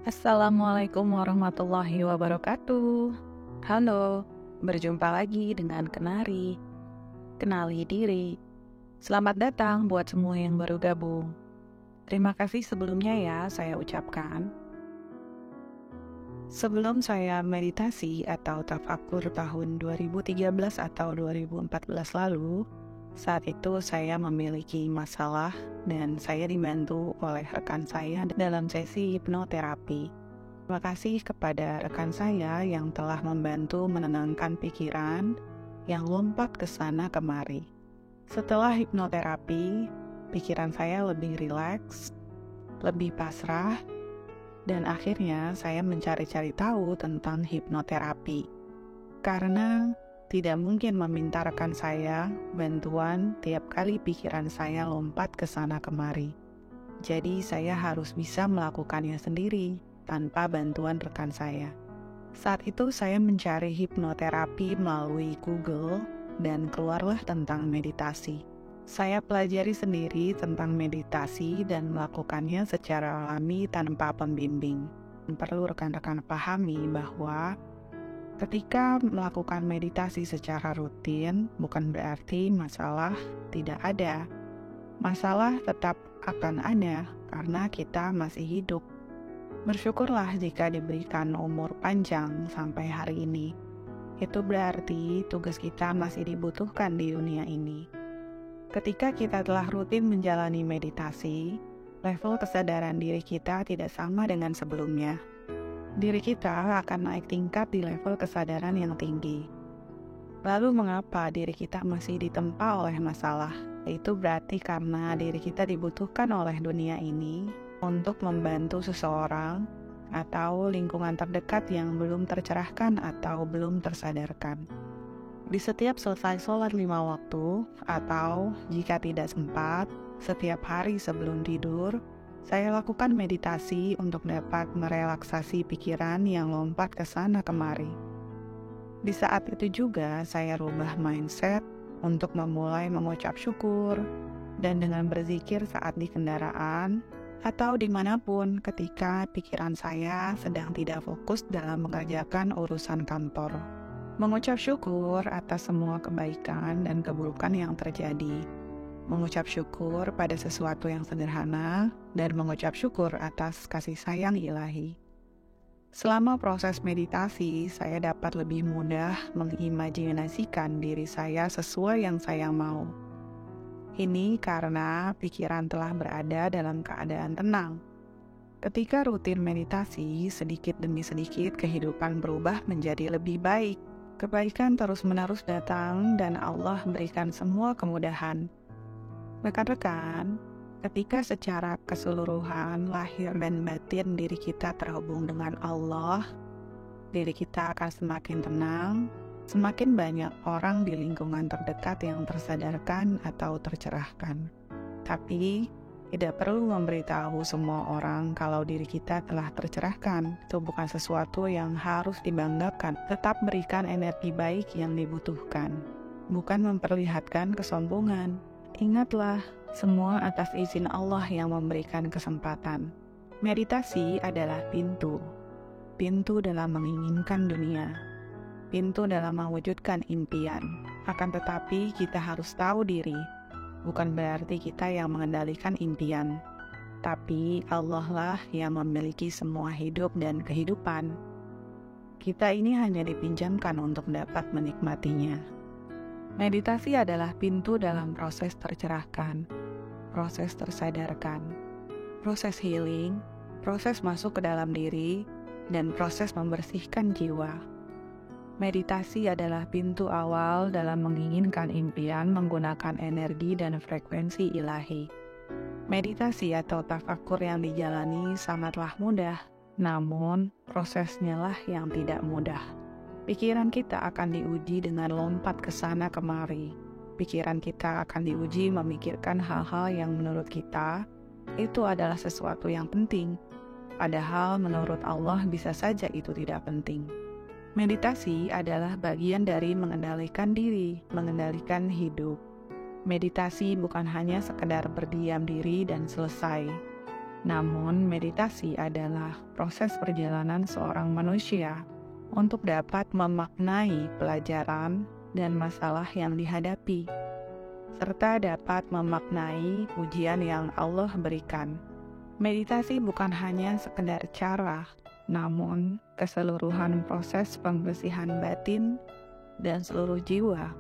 Assalamualaikum warahmatullahi wabarakatuh. Halo, berjumpa lagi dengan Kenari. Kenali diri. Selamat datang buat semua yang baru gabung. Terima kasih sebelumnya ya saya ucapkan. Sebelum saya meditasi atau tafakur tahun 2013 atau 2014 lalu, saat itu saya memiliki masalah dan saya dibantu oleh rekan saya dalam sesi hipnoterapi. Terima kasih kepada rekan saya yang telah membantu menenangkan pikiran yang lompat ke sana kemari. Setelah hipnoterapi, pikiran saya lebih rileks, lebih pasrah, dan akhirnya saya mencari-cari tahu tentang hipnoterapi. Karena tidak mungkin meminta rekan saya bantuan tiap kali pikiran saya lompat ke sana kemari. Jadi saya harus bisa melakukannya sendiri tanpa bantuan rekan saya. Saat itu saya mencari hipnoterapi melalui Google dan keluarlah tentang meditasi. Saya pelajari sendiri tentang meditasi dan melakukannya secara alami tanpa pembimbing. Perlu rekan-rekan pahami bahwa ketika melakukan meditasi secara rutin, bukan berarti masalah tidak ada. Masalah tetap akan ada karena kita masih hidup. Bersyukurlah jika diberikan umur panjang sampai hari ini. Itu berarti tugas kita masih dibutuhkan di dunia ini. Ketika kita telah rutin menjalani meditasi, level kesadaran diri kita tidak sama dengan sebelumnya. Diri kita akan naik tingkat di level kesadaran yang tinggi. Lalu mengapa diri kita masih ditempa oleh masalah? Itu berarti karena diri kita dibutuhkan oleh dunia ini untuk membantu seseorang atau lingkungan terdekat yang belum tercerahkan atau belum tersadarkan. Di setiap selesai sholat 5 waktu, atau jika tidak sempat, setiap hari sebelum tidur, saya lakukan meditasi untuk dapat merelaksasi pikiran yang lompat ke sana kemari. Di saat itu juga saya rubah mindset untuk memulai mengucap syukur dan dengan berzikir saat di kendaraan atau dimanapun ketika pikiran saya sedang tidak fokus dalam mengerjakan urusan kantor. Mengucap syukur atas semua kebaikan dan keburukan yang terjadi. Mengucap syukur pada sesuatu yang sederhana, dan mengucap syukur atas kasih sayang ilahi. Selama proses meditasi, saya dapat lebih mudah mengimajinasikan diri saya sesuai yang saya mau. Ini karena pikiran telah berada dalam keadaan tenang. Ketika rutin meditasi, sedikit demi sedikit kehidupan berubah menjadi lebih baik. Kebaikan terus-menerus datang dan Allah berikan semua kemudahan. Rekan-rekan, ketika secara keseluruhan lahir dan batin diri kita terhubung dengan Allah, diri kita akan semakin tenang, semakin banyak orang di lingkungan terdekat yang tersadarkan atau tercerahkan. Tapi, tidak perlu memberitahu semua orang kalau diri kita telah tercerahkan. Itu bukan sesuatu yang harus dibanggakan, tetap berikan energi baik yang dibutuhkan, bukan memperlihatkan kesombongan. Ingatlah, semua atas izin Allah yang memberikan kesempatan. Meditasi adalah pintu dalam menginginkan dunia, pintu dalam mewujudkan impian. Akan tetapi kita harus tahu diri, bukan berarti kita yang mengendalikan impian, tapi Allah lah yang memiliki semua hidup dan kehidupan. Kita ini hanya dipinjamkan untuk dapat menikmatinya. Meditasi adalah pintu dalam proses tercerahkan, proses tersadarkan, proses healing, proses masuk ke dalam diri, dan proses membersihkan jiwa. Meditasi adalah pintu awal dalam menginginkan impian menggunakan energi dan frekuensi ilahi. Meditasi atau tafakur yang dijalani sangatlah mudah, namun prosesnya lah yang tidak mudah. Pikiran kita akan diuji dengan lompat ke sana kemari. Pikiran kita akan diuji memikirkan hal-hal yang menurut kita itu adalah sesuatu yang penting, padahal menurut Allah bisa saja itu tidak penting. Meditasi adalah bagian dari mengendalikan diri, mengendalikan hidup. Meditasi bukan hanya sekedar berdiam diri dan selesai. Namun, meditasi adalah proses perjalanan seorang manusia untuk dapat memaknai pelajaran dan masalah yang dihadapi, serta dapat memaknai ujian yang Allah berikan. Meditasi bukan hanya sekedar cara, namun keseluruhan proses pembersihan batin dan seluruh jiwa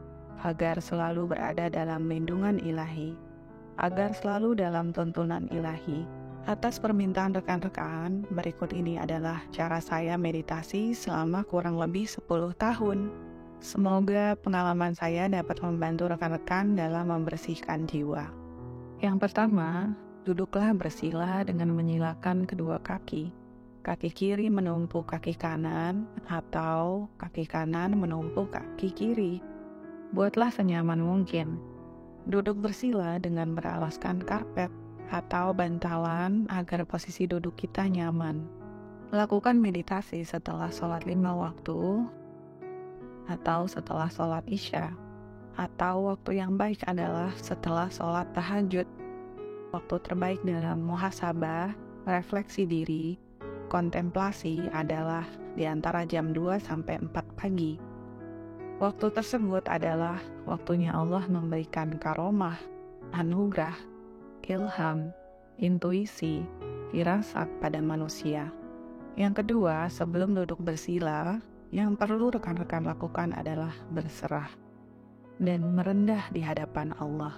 agar selalu berada dalam lindungan ilahi, agar selalu dalam tuntunan ilahi. Atas permintaan rekan-rekan, berikut ini adalah cara saya meditasi selama kurang lebih 10 tahun. Semoga pengalaman saya dapat membantu rekan-rekan dalam membersihkan jiwa. Yang pertama, duduklah bersila dengan menyilakan kedua kaki. Kaki kiri menumpuk kaki kanan atau kaki kanan menumpuk kaki kiri. Buatlah senyaman mungkin. Duduk bersila dengan beralaskan karpet atau bantalan agar posisi duduk kita nyaman. Lakukan meditasi setelah sholat 5 waktu atau setelah sholat isya, atau waktu yang baik adalah setelah sholat tahajud. Waktu terbaik dalam muhasabah, refleksi diri, kontemplasi adalah di antara jam 2 sampai 4 pagi. Waktu tersebut adalah waktunya Allah memberikan karomah, anugerah, ilham, intuisi, firasat pada manusia. Yang kedua, sebelum duduk bersila, yang perlu rekan-rekan lakukan adalah berserah dan merendah di hadapan Allah.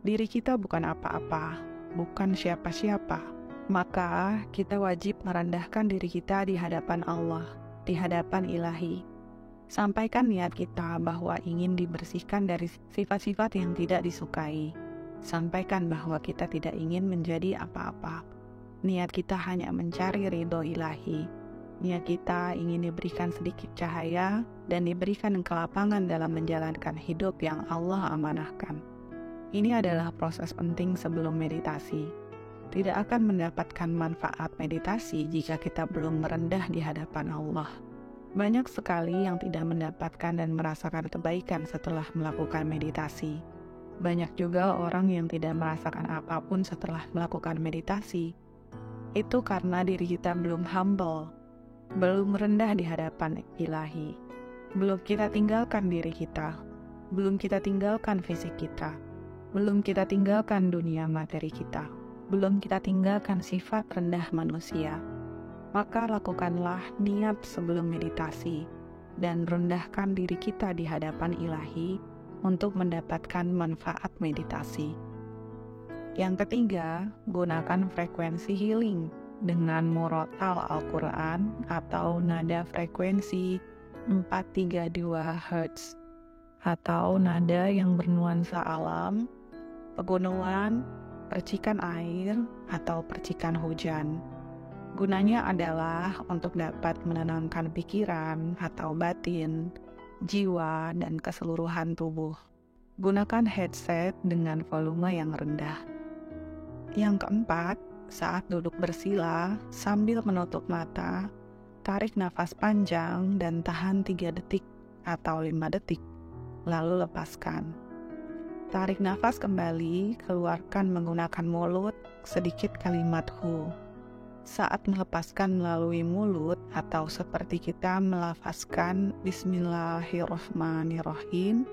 Diri kita bukan apa-apa, bukan siapa-siapa. Maka kita wajib merendahkan diri kita di hadapan Allah, di hadapan ilahi. Sampaikan niat kita bahwa ingin dibersihkan dari sifat-sifat yang tidak disukai. Sampaikan bahwa kita tidak ingin menjadi apa-apa. Niat kita hanya mencari ridho ilahi. Niat kita ingin diberikan sedikit cahaya dan diberikan kelapangan dalam menjalankan hidup yang Allah amanahkan. Ini adalah proses penting sebelum meditasi. Tidak akan mendapatkan manfaat meditasi jika kita belum merendah di hadapan Allah. Banyak sekali yang tidak mendapatkan dan merasakan kebaikan setelah melakukan meditasi. Banyak juga orang yang tidak merasakan apapun setelah melakukan meditasi. Itu karena diri kita belum humble, belum rendah di hadapan ilahi. Belum kita tinggalkan diri kita, belum kita tinggalkan fisik kita, belum kita tinggalkan dunia materi kita, belum kita tinggalkan sifat rendah manusia. Maka lakukanlah niat sebelum meditasi dan rendahkan diri kita di hadapan ilahi untuk mendapatkan manfaat meditasi. Yang ketiga, gunakan frekuensi healing dengan murotal Al-Quran atau nada frekuensi 432 Hz atau nada yang bernuansa alam, pegunungan, percikan air, atau percikan hujan. Gunanya adalah untuk dapat menenangkan pikiran atau batin, jiwa, dan keseluruhan tubuh. Gunakan headset dengan volume yang rendah. Yang keempat, saat duduk bersila, sambil menutup mata, tarik nafas panjang dan tahan 3 detik atau 5 detik, lalu lepaskan. Tarik nafas kembali, keluarkan menggunakan mulut, sedikit kalimat hu. Saat melepaskan melalui mulut atau seperti kita melafazkan Bismillahirrahmanirrahim,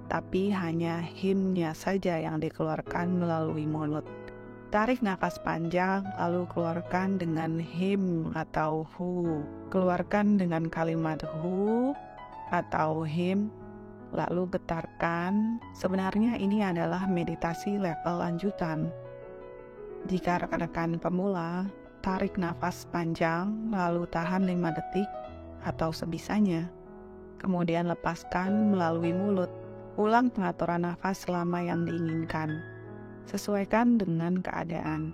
tapi hanya himnya saja yang dikeluarkan melalui mulut. Tarik nafas panjang, lalu keluarkan dengan him atau hu. Keluarkan dengan kalimat hu atau him, lalu getarkan. Sebenarnya ini adalah meditasi level lanjutan. Jika rekan-rekan pemula, tarik nafas panjang, lalu tahan 5 detik atau sebisanya. Kemudian lepaskan melalui mulut. Ulang pengaturan nafas selama yang diinginkan. Sesuaikan dengan keadaan.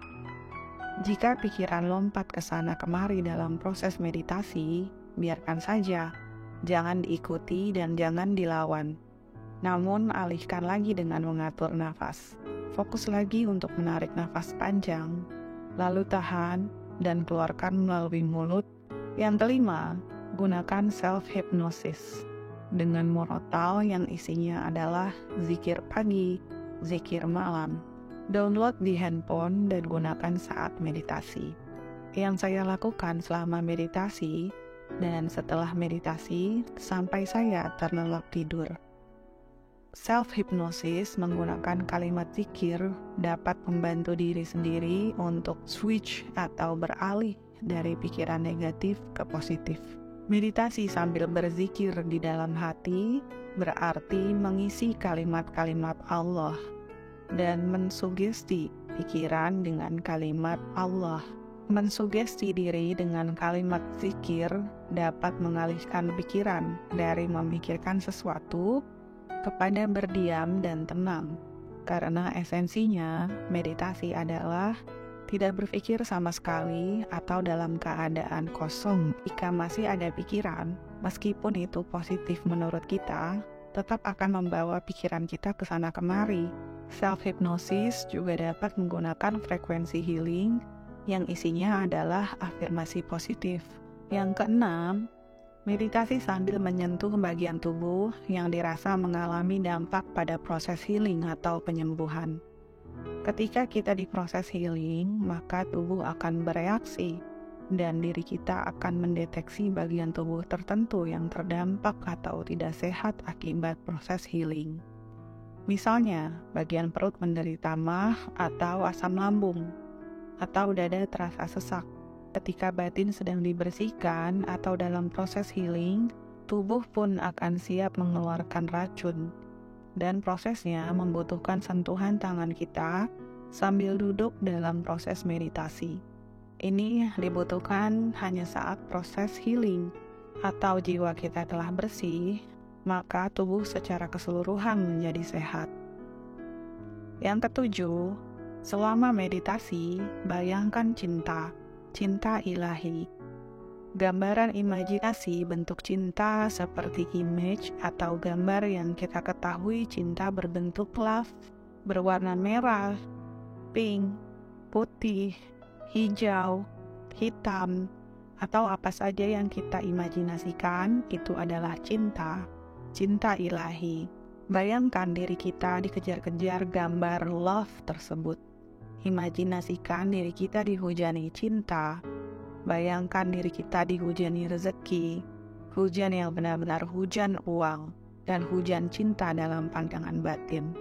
Jika pikiran lompat ke sana kemari dalam proses meditasi, biarkan saja. Jangan diikuti dan jangan dilawan. Namun alihkan lagi dengan mengatur nafas. Fokus lagi untuk menarik nafas panjang, lalu tahan dan keluarkan melalui mulut. Yang kelima, gunakan self-hypnosis dengan murotal yang isinya adalah zikir pagi, zikir malam, Download di handphone dan gunakan saat meditasi. Yang saya lakukan selama meditasi dan setelah meditasi sampai saya terlelap tidur. Self-hypnosis menggunakan kalimat zikir dapat membantu diri sendiri untuk switch atau beralih dari pikiran negatif ke positif. Meditasi sambil berzikir di dalam hati berarti mengisi kalimat-kalimat Allah dan mensugesti pikiran dengan kalimat Allah. Mensugesti diri dengan kalimat zikir dapat mengalihkan pikiran dari memikirkan sesuatu kepada berdiam dan tenang. Karena esensinya, meditasi adalah tidak berpikir sama sekali atau dalam keadaan kosong. Jika masih ada pikiran, meskipun itu positif menurut kita, tetap akan membawa pikiran kita ke sana kemari. Self-hypnosis juga dapat menggunakan frekuensi healing yang isinya adalah afirmasi positif. Yang keenam, meditasi sambil menyentuh bagian tubuh yang dirasa mengalami dampak pada proses healing atau penyembuhan. Ketika kita diproses healing, maka tubuh akan bereaksi dan diri kita akan mendeteksi bagian tubuh tertentu yang terdampak atau tidak sehat akibat proses healing. Misalnya, bagian perut menderita MAH atau asam lambung, atau dada terasa sesak. Ketika batin sedang dibersihkan atau dalam proses healing, tubuh pun akan siap mengeluarkan racun. Dan prosesnya membutuhkan sentuhan tangan kita sambil duduk dalam proses meditasi. Ini dibutuhkan hanya saat proses healing atau jiwa kita telah bersih, maka tubuh secara keseluruhan menjadi sehat. Yang ketujuh, selama meditasi, bayangkan cinta ilahi. Gambaran imajinasi bentuk cinta seperti image atau gambar yang kita ketahui cinta berbentuk love, berwarna merah, pink, putih, hijau, hitam, atau apa saja yang kita imajinasikan itu adalah cinta ilahi. Bayangkan diri kita dikejar-kejar gambar love tersebut. Imajinasikan diri kita dihujani cinta. Bayangkan diri kita dihujani rezeki, hujan yang benar-benar hujan uang, dan hujan cinta dalam pandangan batin.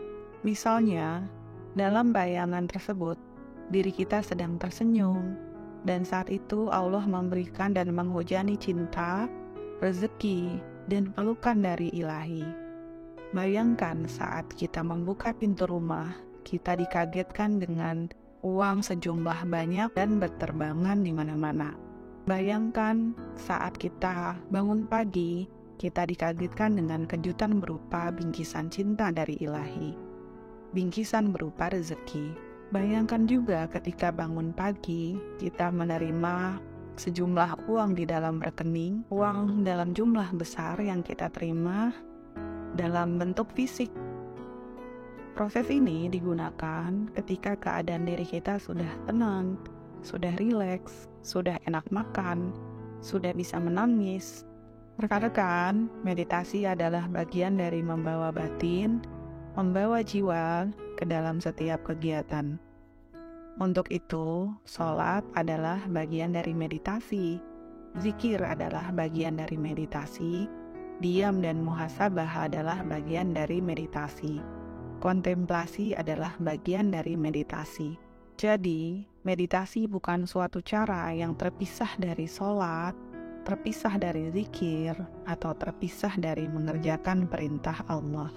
Misalnya, dalam bayangan tersebut, diri kita sedang tersenyum, dan saat itu Allah memberikan dan menghujani cinta, rezeki, dan pelukan dari ilahi. Bayangkan saat kita membuka pintu rumah, kita dikagetkan dengan uang sejumlah banyak dan berterbangan di mana-mana. Bayangkan saat kita bangun pagi, kita dikagetkan dengan kejutan berupa bingkisan cinta dari ilahi. Bingkisan berupa rezeki. Bayangkan juga ketika bangun pagi, kita menerima sejumlah uang di dalam rekening, uang dalam jumlah besar yang kita terima dalam bentuk fisik. Proses ini digunakan ketika keadaan diri kita sudah tenang, sudah rileks, sudah enak makan, sudah bisa menangis. Rekan-rekan, meditasi adalah bagian dari membawa batin, membawa jiwa ke dalam setiap kegiatan. Untuk itu, sholat adalah bagian dari meditasi, zikir adalah bagian dari meditasi, diam dan muhasabah adalah bagian dari meditasi. Kontemplasi adalah bagian dari meditasi. Jadi, meditasi bukan suatu cara yang terpisah dari sholat, terpisah dari zikir, atau terpisah dari mengerjakan perintah Allah.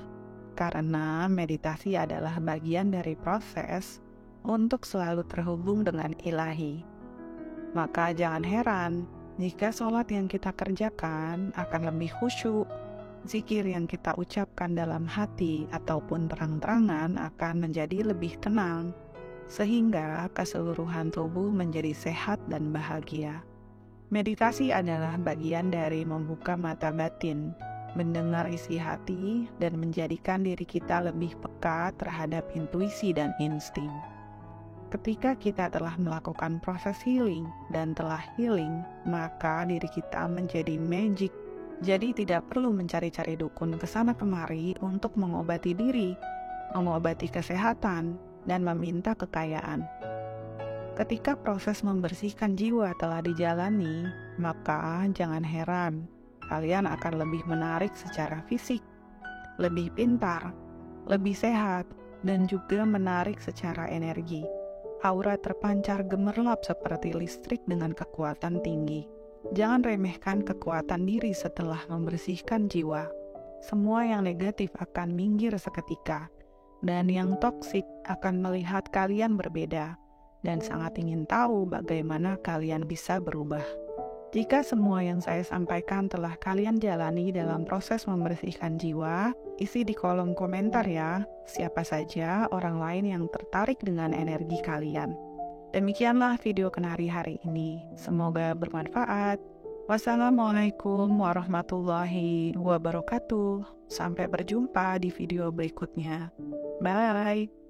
Karena meditasi adalah bagian dari proses untuk selalu terhubung dengan ilahi. Maka jangan heran jika sholat yang kita kerjakan akan lebih khusyuk, zikir yang kita ucapkan dalam hati ataupun terang-terangan akan menjadi lebih tenang, sehingga keseluruhan tubuh menjadi sehat dan bahagia. Meditasi adalah bagian dari membuka mata batin, mendengar isi hati, dan menjadikan diri kita lebih peka terhadap intuisi dan insting. Ketika kita telah melakukan proses healing dan telah healing, maka diri kita menjadi magic. Jadi tidak perlu mencari-cari dukun kesana kemari untuk mengobati diri, mengobati kesehatan, dan meminta kekayaan. Ketika proses membersihkan jiwa telah dijalani, maka jangan heran kalian akan lebih menarik secara fisik, lebih pintar, lebih sehat, dan juga menarik secara energi. Aura terpancar gemerlap seperti listrik dengan kekuatan tinggi. Jangan remehkan kekuatan diri setelah membersihkan jiwa. Semua yang negatif akan minggir seketika, dan yang toksik akan melihat kalian berbeda, dan sangat ingin tahu bagaimana kalian bisa berubah. Jika semua yang saya sampaikan telah kalian jalani dalam proses membersihkan jiwa, isi di kolom komentar ya, siapa saja orang lain yang tertarik dengan energi kalian. Demikianlah video Kenari hari ini, semoga bermanfaat. Wassalamualaikum warahmatullahi wabarakatuh. Sampai berjumpa di video berikutnya. Bye!